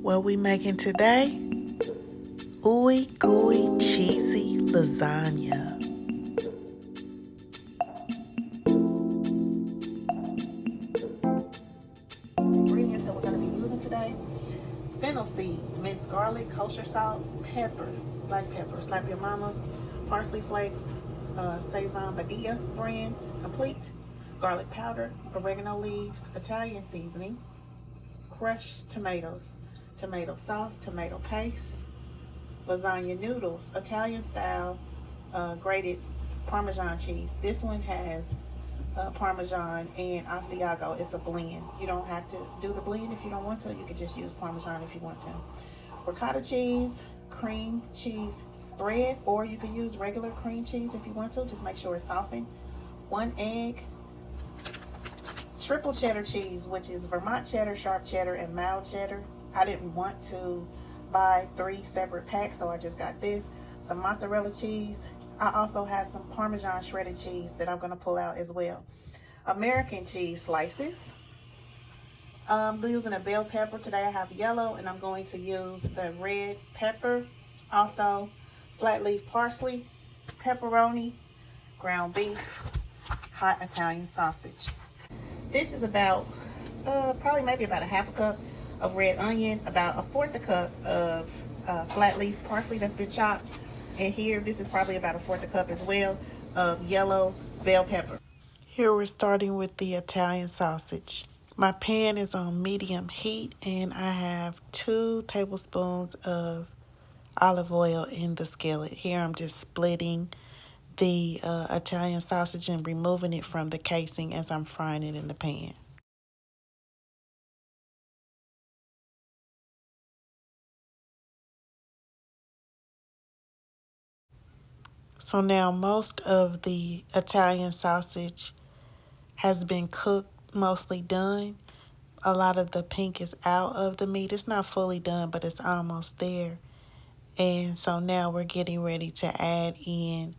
What we making today? Ooey gooey cheesy lasagna. Ingredients that we're going to be using today: fennel seed, minced garlic, kosher salt, pepper, black pepper, slap your mama, parsley flakes, Sazon Badia brand, complete, garlic powder, oregano leaves, Italian seasoning, crushed tomatoes, tomato sauce, tomato paste, lasagna noodles, Italian style, grated Parmesan cheese. This one has Parmesan and Asiago. It's a blend. You don't have to do the blend if you don't want to. You can just use Parmesan if you want to. Ricotta cheese, cream cheese spread, or you can use regular cream cheese if you want to. Just make sure it's softened. 1 egg. Triple cheddar cheese, which is Vermont cheddar, sharp cheddar, and mild cheddar. I didn't want to buy 3 separate packs, so I just got this. Some mozzarella cheese. I also have some Parmesan shredded cheese that I'm going to pull out as well. American cheese slices. I'm using a bell pepper. Today I have yellow, and I'm going to use the red pepper. Also, flat leaf parsley, pepperoni, ground beef, hot Italian sausage. This is about, probably maybe about a half a cup of red onion, about 1/4 cup of flat leaf parsley that's been chopped. And here, this is probably about 1/4 cup as well of yellow bell pepper. Here we're starting with the Italian sausage. My pan is on medium heat, and I have 2 tablespoons of olive oil in the skillet. Here I'm just splitting the Italian sausage and removing it from the casing as I'm frying it in the pan. So now most of the Italian sausage has been cooked, mostly done. A lot of the pink is out of the meat. It's not fully done, but it's almost there. And so now we're getting ready to add in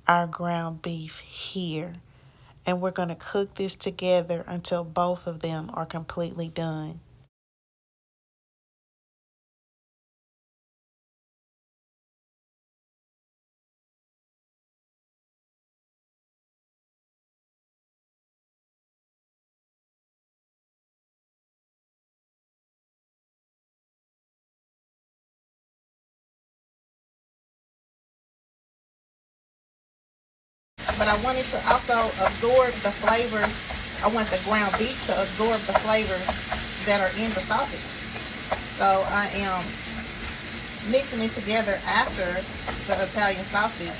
our ground beef here. And we're going to cook this together until both of them are completely done. But I wanted to also absorb the flavors. I want the ground beef to absorb the flavors that are in the sausage. So I am mixing it together after the Italian sausage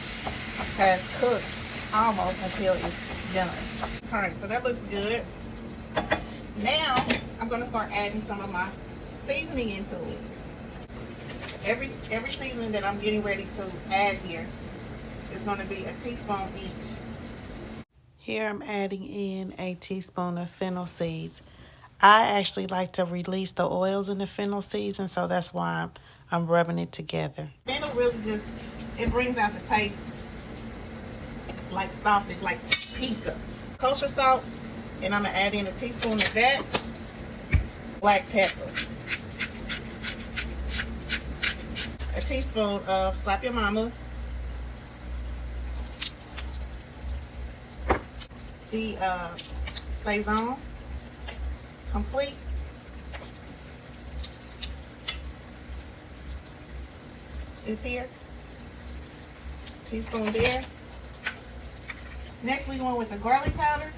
has cooked almost until it's done. All right, so that looks good. Now I'm going to start adding some of my seasoning into it. Every seasoning that I'm getting ready to add here is going to be a teaspoon each. Here I'm adding in a teaspoon of fennel seeds. I actually like to release the oils in the fennel seeds, and so that's why I'm rubbing it together. Fennel really just, it brings out the taste like sausage, like pizza. Kosher salt, and I'm going to add in a teaspoon of that. Black pepper. A teaspoon of Slap Your Mama. The Sazon complete. Is here. Teaspoon there. Next we went with the garlic powder.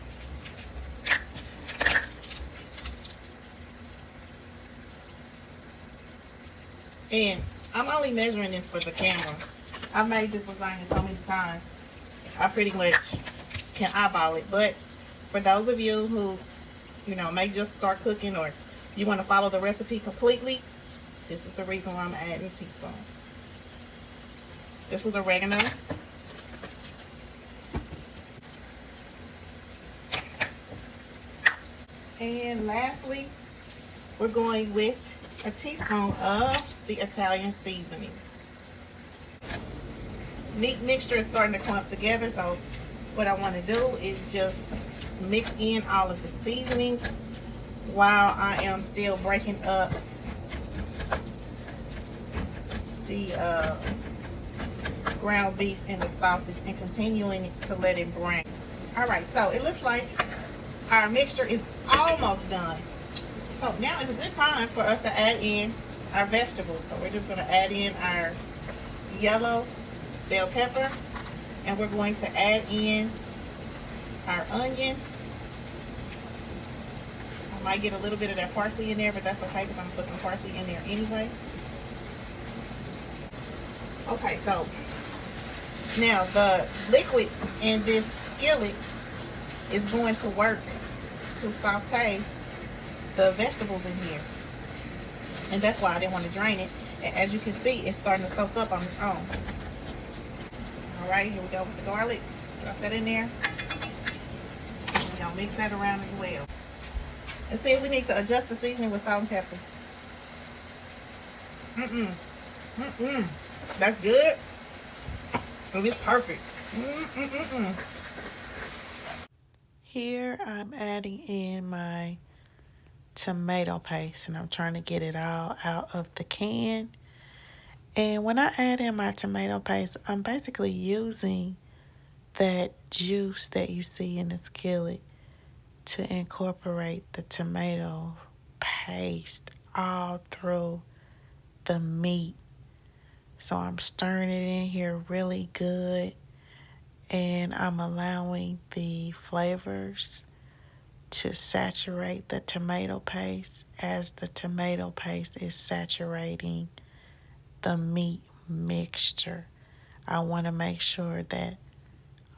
And I'm only measuring this for the camera. I've made this lasagna so many times. I pretty much can eyeball it. But for those of you who, may just start cooking, or you want to follow the recipe completely, this is the reason why I'm adding a teaspoon. This was oregano. And lastly, we're going with a teaspoon of the Italian seasoning. Meat mixture is starting to clump together, so what I want to do is just mix in all of the seasonings while I am still breaking up ground beef and the sausage and continuing to let it brown. All right, so it looks like our mixture is almost done. So now is a good time for us to add in our vegetables. So we're just going to add in our yellow bell pepper, and we're going to add in our onion. I might get a little bit of that parsley in there, but that's okay because I'm going to put some parsley in there anyway. Okay, so now the liquid in this skillet is going to work to saute the vegetables in here. And that's why I didn't want to drain it. And as you can see, it's starting to soak up on its own. All right, here we go with the garlic. Drop that in there. And we're gonna mix that around as well. And see if we need to adjust the seasoning with salt and pepper. That's good. Oh, it's perfect. Here I'm adding in my tomato paste, and I'm trying to get it all out of the can. And when I add in my tomato paste, I'm basically using that juice that you see in the skillet to incorporate the tomato paste all through the meat. So I'm stirring it in here really good, and I'm allowing the flavors to saturate the tomato paste as the tomato paste is saturating the meat mixture. I want to make sure that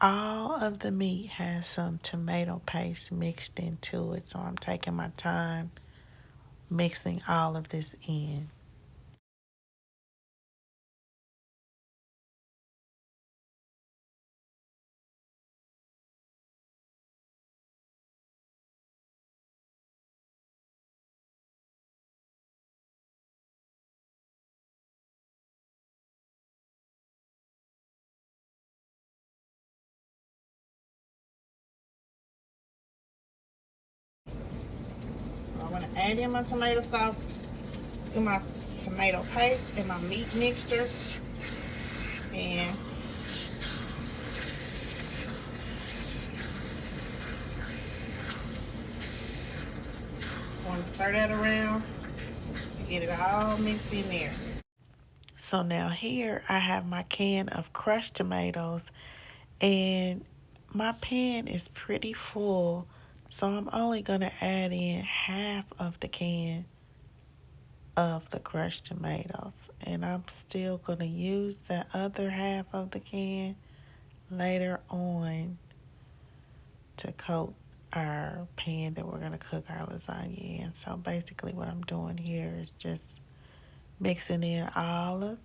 all of the meat has some tomato paste mixed into it. So I'm taking my time mixing all of this in. So I want to add in my tomato sauce to my tomato paste and my meat mixture. And I want to stir that around and get it all mixed in there. So now here I have my can of crushed tomatoes, and my pan is pretty full, so I'm only going to add in half of the can of the crushed tomatoes, and I'm still going to use the other half of the can later on to coat our pan that we're going to cook our lasagna in. So basically what I'm doing here is just mixing in all of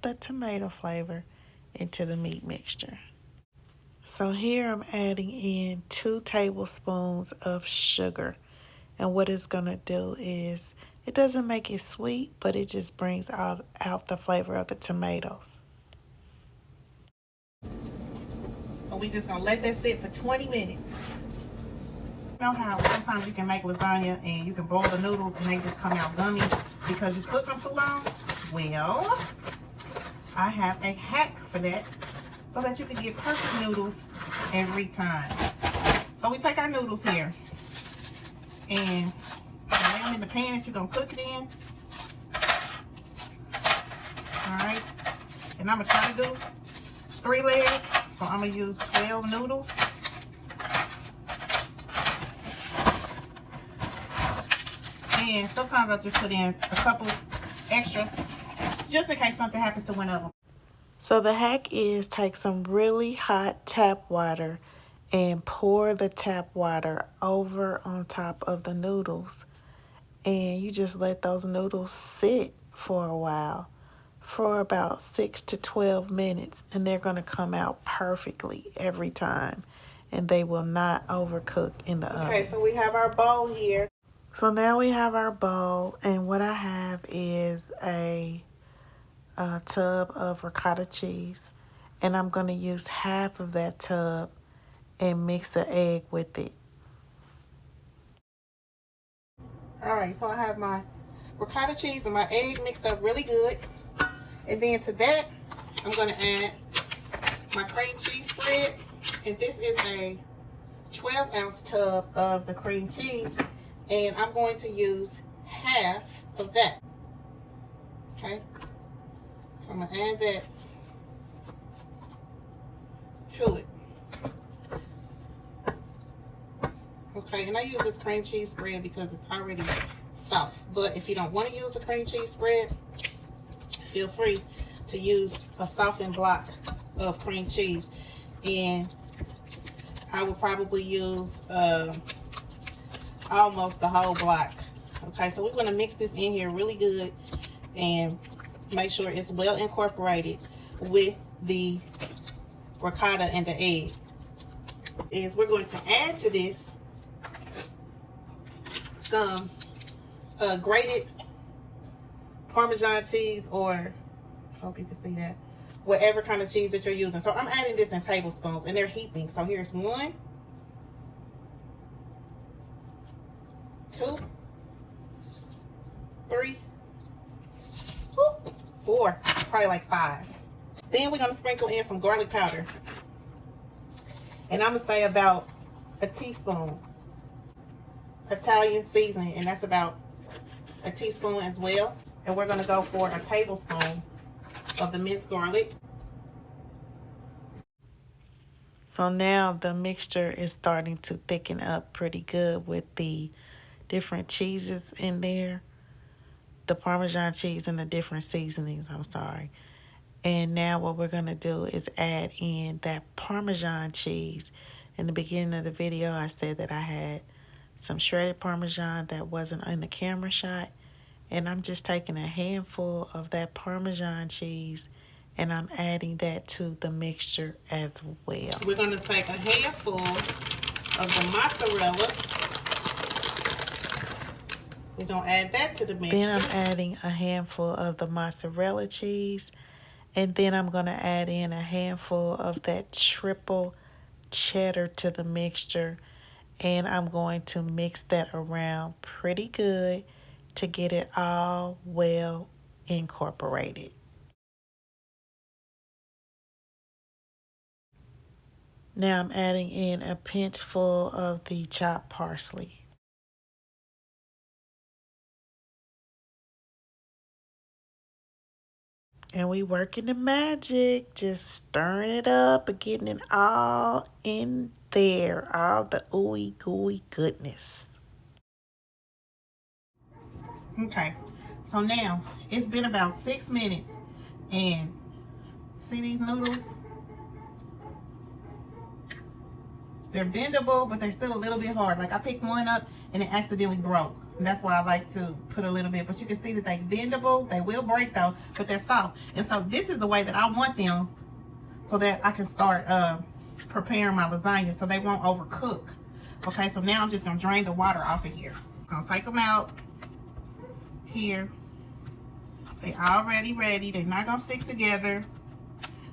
the tomato flavor into the meat mixture. So here I'm adding in 2 tablespoons of sugar. And what it's going to do is, it doesn't make it sweet, but it just brings out the flavor of the tomatoes. And we just going to let that sit for 20 minutes. You know how sometimes you can make lasagna and you can boil the noodles and they just come out gummy because you cook them too long? Well, I have a hack for that so that you can get perfect noodles every time. So we take our noodles here and lay them in the pan that you're going to cook it in. Alright. And I'm going to try to do 3 layers. So I'm going to use 12 noodles. And sometimes I just put in a couple extra just in case something happens to one of them. So the hack is take some really hot tap water and pour the tap water over on top of the noodles. And you just let those noodles sit for a while, for about 6 to 12 minutes. And they're going to come out perfectly every time. And they will not overcook in the oven. Okay, so we have our bowl here. So now we have our bowl. And what I have is a tub of ricotta cheese, and I'm going to use half of that tub and mix the egg with it. All right, so I have my ricotta cheese and my egg mixed up really good, And then to that, I'm going to add my cream cheese spread. And this is a 12-ounce tub of the cream cheese. And I'm going to use half of that. Okay. So I'm going to add that to it. Okay, and I use this cream cheese spread because it's already soft. But if you don't want to use the cream cheese spread, feel free to use a softened block of cream cheese. And I will probably use almost the whole block. Okay, so we're going to mix this in here really good and make sure it's well incorporated with the ricotta and the egg. We're going to add to this some grated Parmesan cheese, or I hope you can see that, whatever kind of cheese that you're using. So I'm adding this in tablespoons and they're heaping. So here's 1, 2, 3, 4, probably like 5. Then we're going to sprinkle in some garlic powder. And I'm going to say about a teaspoon. Italian seasoning, and that's about a teaspoon as well. And we're going to go for a tablespoon of the minced garlic. So now the mixture is starting to thicken up pretty good with the different cheeses in there. The Parmesan cheese and the different seasonings, I'm sorry. And now what we're going to do is add in that Parmesan cheese. In the beginning of the video, I said that I had some shredded Parmesan that wasn't in the camera shot. And I'm just taking a handful of that Parmesan cheese and I'm adding that to the mixture as well. We're going to take a handful of the mozzarella. We're going to add that to the mixture. Then I'm adding a handful of the mozzarella cheese. And then I'm going to add in a handful of that triple cheddar to the mixture. And I'm going to mix that around pretty good to get it all well incorporated. Now I'm adding in a pinch full of the chopped parsley. And we working the magic, just stirring it up and getting it all in there, all the ooey gooey goodness. Okay, so now it's been about 6 minutes and see these noodles? They're bendable, but they're still a little bit hard. Like I picked one up and it accidentally broke. And that's why I like to put a little bit. But you can see that they're bendable. They will break though, but they're soft. And so this is the way that I want them so that I can start preparing my lasagna so they won't overcook. Okay, so now I'm just going to drain the water off of here. I'm going to take them out here. They already ready. They're not going to stick together.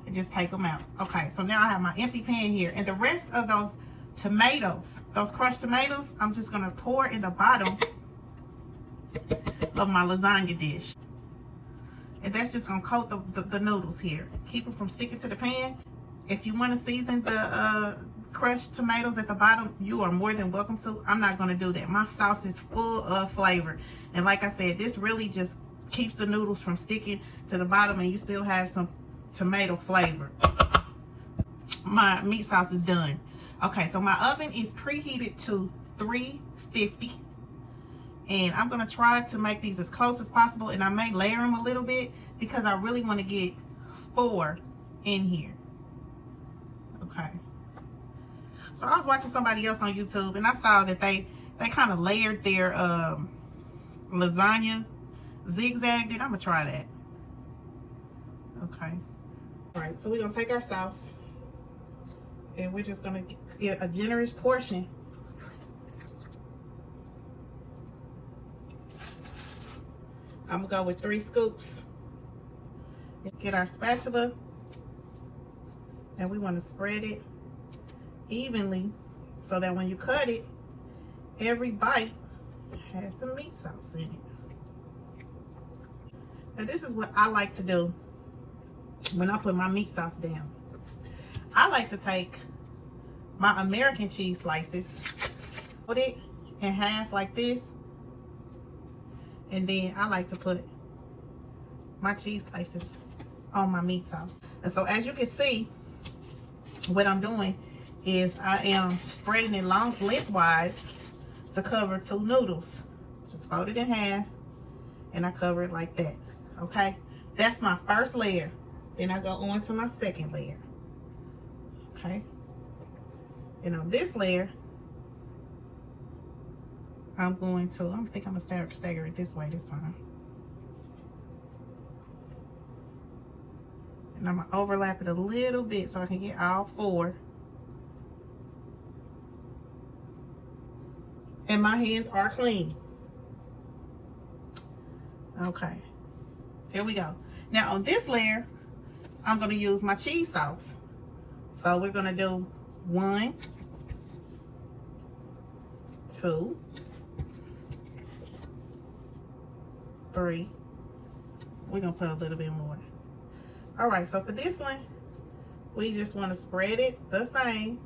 And just take them out. Okay, so now I have my empty pan here. And the rest of those tomatoes, those crushed tomatoes, I'm just going to pour in the bottom of my lasagna dish. And that's just going to coat the noodles here. Keep them from sticking to the pan. If you want to season the crushed tomatoes at the bottom, you are more than welcome to. I'm not going to do that. My sauce is full of flavor. And like I said, this really just keeps the noodles from sticking to the bottom and you still have some tomato flavor. My meat sauce is done. Okay, so my oven is preheated to 350. And I'm going to try to make these as close as possible. And I may layer them a little bit because I really want to get 4 in here. Okay. So I was watching somebody else on YouTube and I saw that they kind of layered their lasagna, zigzagged it. I'm going to try that. Okay. All right, so we're going to take our sauce and we're just going to get a generous portion. I'm going to go with 3 scoops. Get our spatula and we want to spread it evenly so that when you cut it, every bite has some meat sauce in it. Now this is what I like to do when I put my meat sauce down. I like to take my American cheese slices, put it in half like this, and then I like to put my cheese slices on my meat sauce. And so as you can see, what I'm doing is I am spreading it lengthwise to cover 2 noodles. Just fold it in half and I cover it like that. Okay, that's my first layer. Then I go on to my second layer. Okay, and on this layer, I think I'm gonna stagger it this way this time. And I'm gonna overlap it a little bit so I can get all 4. And my hands are clean. Okay, there we go. Now on this layer, I'm gonna use my cheese sauce. So we're gonna do 1, 2, 3. We're gonna put a little bit more. All right, so for this one, we just want to spread it the same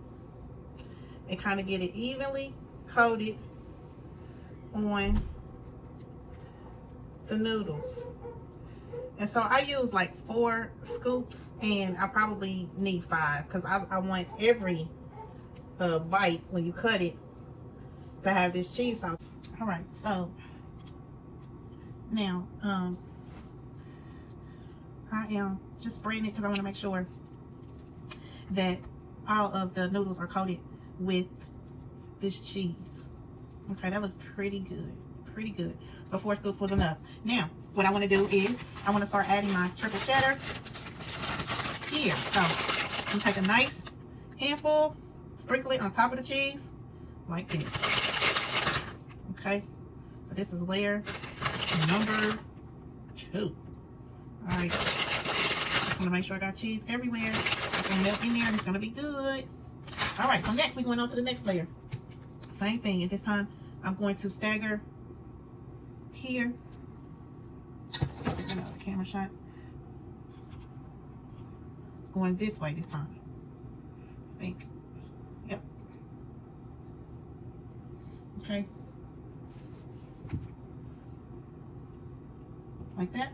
and kind of get it evenly coated on the noodles. And so I use like 4 scoops, and I probably need 5 because I want every bite when you cut it to have this cheese sauce. All right, so now I am just spreading it because I want to make sure that all of the noodles are coated with this cheese. Okay, that looks pretty good. Pretty good. So 4 scoops was enough. Now, what I want to do is I want to start adding my triple cheddar here. So I'm gonna take a nice handful, sprinkle it on top of the cheese like this. Okay, so this is layer number 2. All right, just want to make sure I got cheese everywhere. It's gonna melt in there and it's gonna be good. All right, so next we're going on to the next layer. Same thing, and this time I'm going to stagger here. Another camera shot. Going this way this time, I think. Yep. Okay. Like that.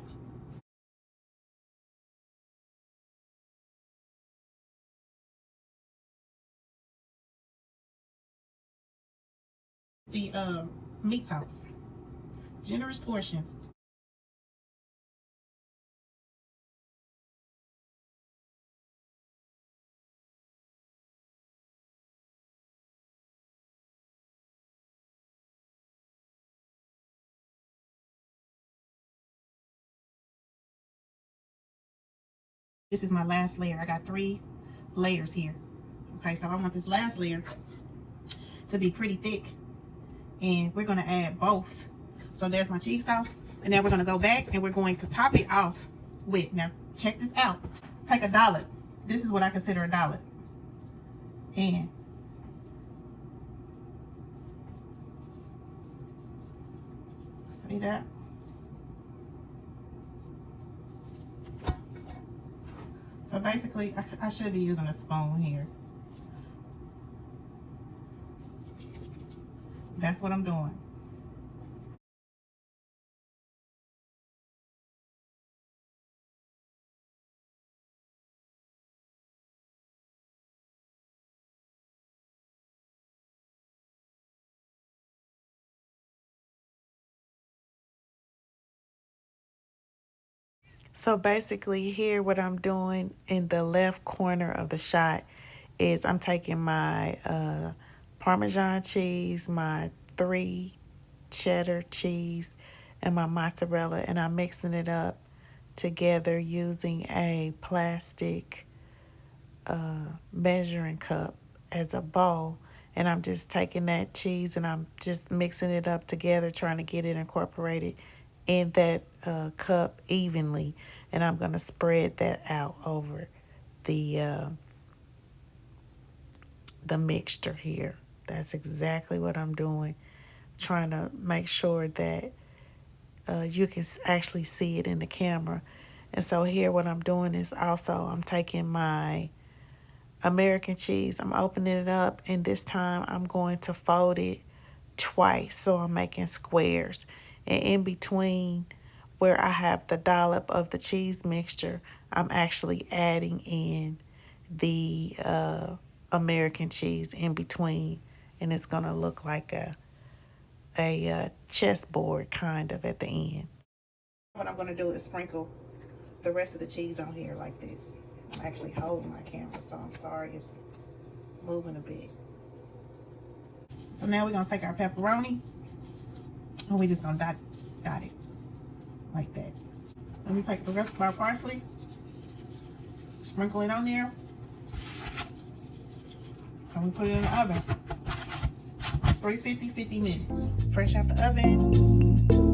The meat sauce. Generous portions. This is my last layer. I got 3 layers here. Okay, so I want this last layer to be pretty thick, and we're gonna add both. So there's my cheese sauce, and now we're gonna go back and we're going to top it off with, now check this out, take a dollop. This is what I consider a dollop, and see that? So basically, I should be using a spoon here. That's what I'm doing. So basically here what I'm doing in the left corner of the shot is I'm taking my Parmesan cheese, my 3 cheddar cheese, and my mozzarella, and I'm mixing it up together using a plastic measuring cup as a bowl. And I'm just taking that cheese and I'm just mixing it up together, trying to get it incorporated in that cup evenly. And I'm going to spread that out over the mixture here. That's exactly what I'm doing. Trying to make sure that you can actually see it in the camera. And so here what I'm doing is also I'm taking my American cheese, I'm opening it up, and this time I'm going to fold it twice. So I'm making squares. And in between where I have the dollop of the cheese mixture, I'm actually adding in the American cheese in between. And it's going to look like a chessboard kind of at the end. What I'm going to do is sprinkle the rest of the cheese on here like this. I'm actually holding my camera, so I'm sorry it's moving a bit. So now we're going to take our pepperoni and we're just going to dot it like that. Let me take the rest of our parsley, sprinkle it on there, and we put it in the oven. 350, 50 minutes. Fresh out the oven.